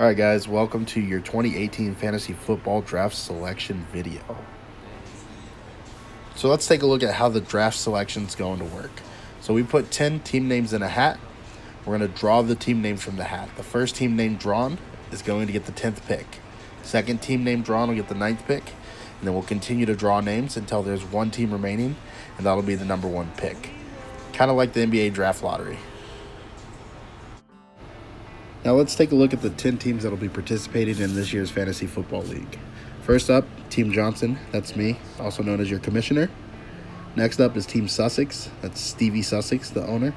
All right, guys, welcome to your 2018 Fantasy Football Draft Selection video. So let's take a look at how the draft selection is going to work. So we put 10 team names in a hat. We're going to draw the team names from the hat. The first team name drawn is going to get the 10th pick. Second team name drawn will get the 9th pick. And then we'll continue to draw names until there's one team remaining, and that'll be the number one pick. Kind of like the NBA draft lottery. Now let's take a look at the 10 teams that will be participating in this year's Fantasy Football League. First up, Team Johnson, that's me, also known as your commissioner. Next up is Team Sussex, that's Stevie Sussex, the owner.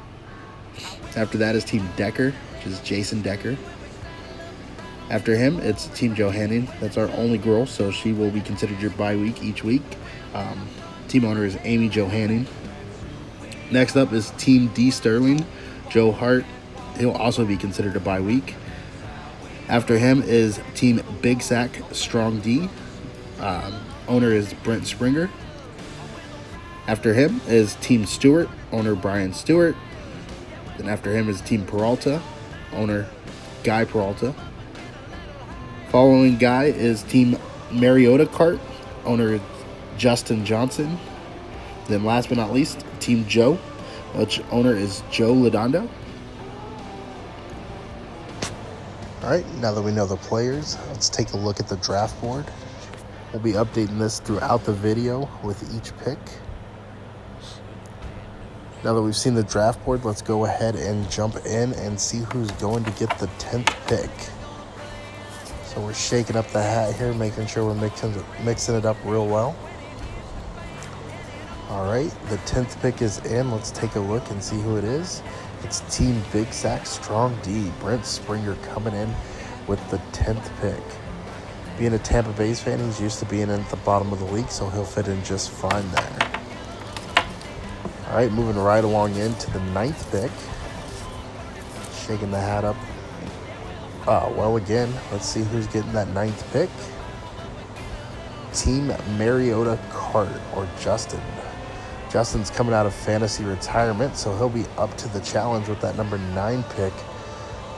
After that is Team Decker, which is Jason Decker. After him, it's Team Johanning, that's our only girl, so she will be considered your bye week each week. Team owner is Amy Johanning. Next up is Team D Sterling, Joe Hart. He'll also be considered a bye week. After him is Team Big Sack Strong D. Owner is Brent Springer. After him is Team Stewart. Owner Brian Stewart. Then after him is Team Peralta. Owner Guy Peralta. Following Guy is Team Mariota Cart. Owner Justin Johnson. Then last but not least, Team Joe, which owner is Joe Lodondo. All right, now that we know the players, let's take a look at the draft board. We'll be updating this throughout the video with each pick. Now that we've seen the draft board, let's go ahead and jump in and see who's going to get the 10th pick. So we're shaking up the hat here, making sure we're mixing it up real well. All right, the 10th pick is in. Let's take a look and see who it is. It's Team Big Sack Strong D. Brent Springer coming in with the 10th pick. Being a Tampa Bay fan, he's used to being in at the bottom of the league, so he'll fit in just fine there. All right, moving right along into the 9th pick. Shaking the hat up. Well, again, let's see who's getting that 9th pick. Team Mariota Cart, or Justin. Justin's coming out of fantasy retirement, so he'll be up to the challenge with that number 9 pick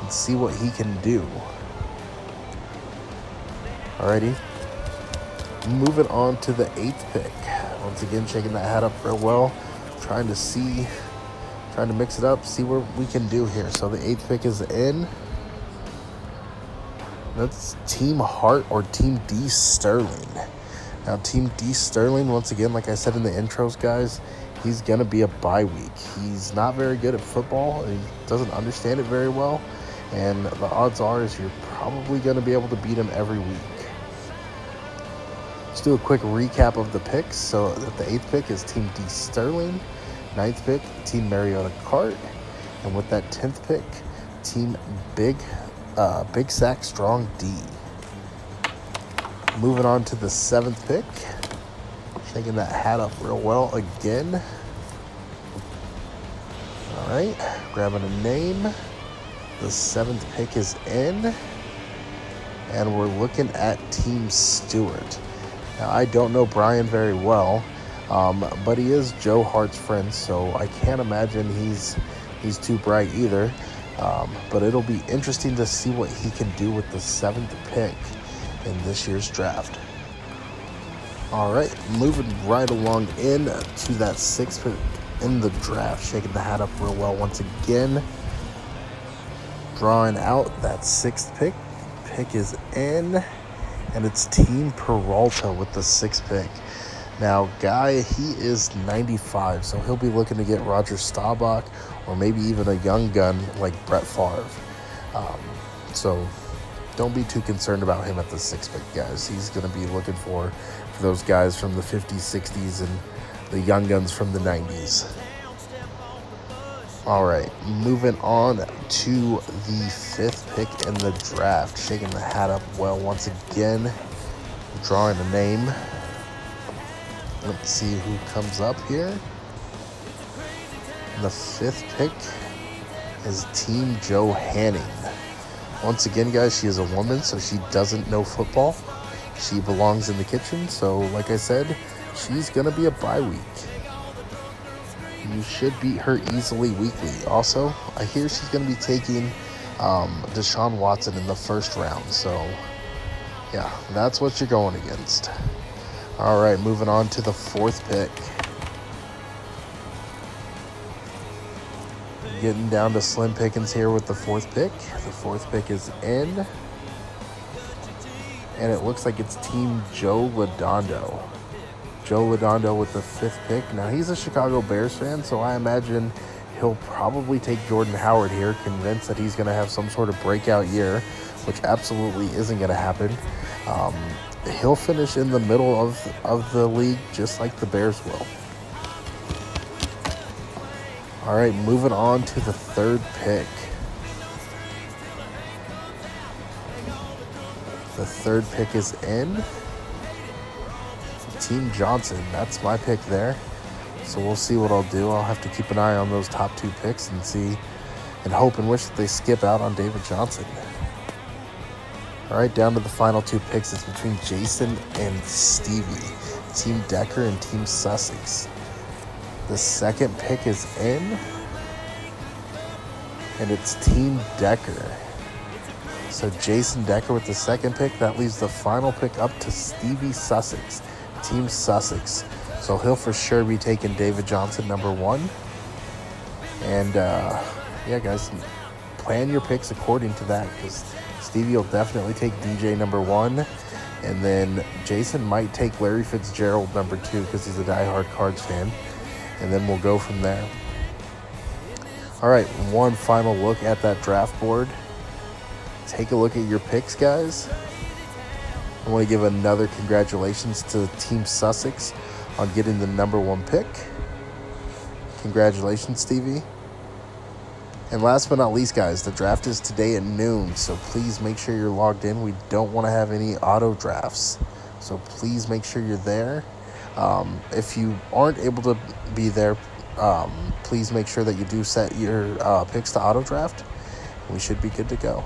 and see what he can do. Alrighty. Moving on to the 8th pick. Once again, shaking that hat up real well. Trying to mix it up, see what we can do here. So the 8th pick is in. That's Team Hart or Team D Sterling. Now, Team D Sterling, once again, like I said in the intros, guys, he's going to be a bye week. He's not very good at football. He doesn't understand it very well. And the odds are is you're probably going to be able to beat him every week. Let's do a quick recap of the picks. So the 8th pick is Team D Sterling. 9th pick, Team Mariota Cart. And with that 10th pick, Team Big Sack Strong D. Moving on to the 7th pick. Shaking that hat up real well again. All right, grabbing a name. The 7th pick is in. And we're looking at Team Stewart. Now, I don't know Brian very well, but he is Joe Hart's friend, so I can't imagine he's too bright either. But it'll be interesting to see what he can do with the 7th pick in this year's draft. All right, moving right along in to that 6th pick in the draft, shaking the hat up real well once again. Drawing out that 6th pick. Pick is in, and it's Team Peralta with the 6th pick. Now, Guy, he is 95, so he'll be looking to get Roger Staubach or maybe even a young gun like Brett Favre. So don't be too concerned about him at the 6th pick, guys. He's going to be looking for those guys from the 50s, 60s, and the young guns from the 90s. All right, moving on to the 5th pick in the draft. Shaking the hat up well once again. Drawing a name. Let's see who comes up here. The 5th pick is Team Johanning. Once again, guys, she is a woman, so she doesn't know football. She belongs in the kitchen, so like I said, she's going to be a bye week. You should beat her easily weekly. Also, I hear she's going to be taking Deshaun Watson in the first round. So, yeah, that's what you're going against. All right, moving on to the 4th pick. Getting down to slim pickings here with the 4th pick. The 4th pick is in. And it looks like it's Team Joe Lodondo. Joe Lodondo with the 5th pick. Now, he's a Chicago Bears fan, so I imagine he'll probably take Jordan Howard here, convinced that he's going to have some sort of breakout year, which absolutely isn't going to happen. He'll finish in the middle of the league just like the Bears will. All right, moving on to the 3rd pick. The 3rd pick is in. Team Johnson, that's my pick there. So we'll see what I'll do. I'll have to keep an eye on those top 2 picks and see and hope and wish that they skip out on David Johnson. All right, down to the final 2 picks. It's between Jason and Stevie. Team Decker and Team Sussex. The 2nd pick is in, and it's Team Decker. So Jason Decker with the 2nd pick. That leaves the final pick up to Stevie Sussex, Team Sussex. So he'll for sure be taking David Johnson number 1. And yeah, guys, plan your picks according to that, because Stevie will definitely take DJ number 1. And then Jason might take Larry Fitzgerald number 2 because he's a diehard Cards fan. And then we'll go from there. All right, one final look at that draft board. Take a look at your picks, guys. I want to give another congratulations to Team Sussex on getting the number 1 pick. Congratulations, Stevie. And last but not least, guys, the draft is today at noon, so please make sure you're logged in. We don't want to have any auto drafts, so please make sure you're there. If you aren't able to be there, please make sure that you do set your picks to auto draft. We should be good to go.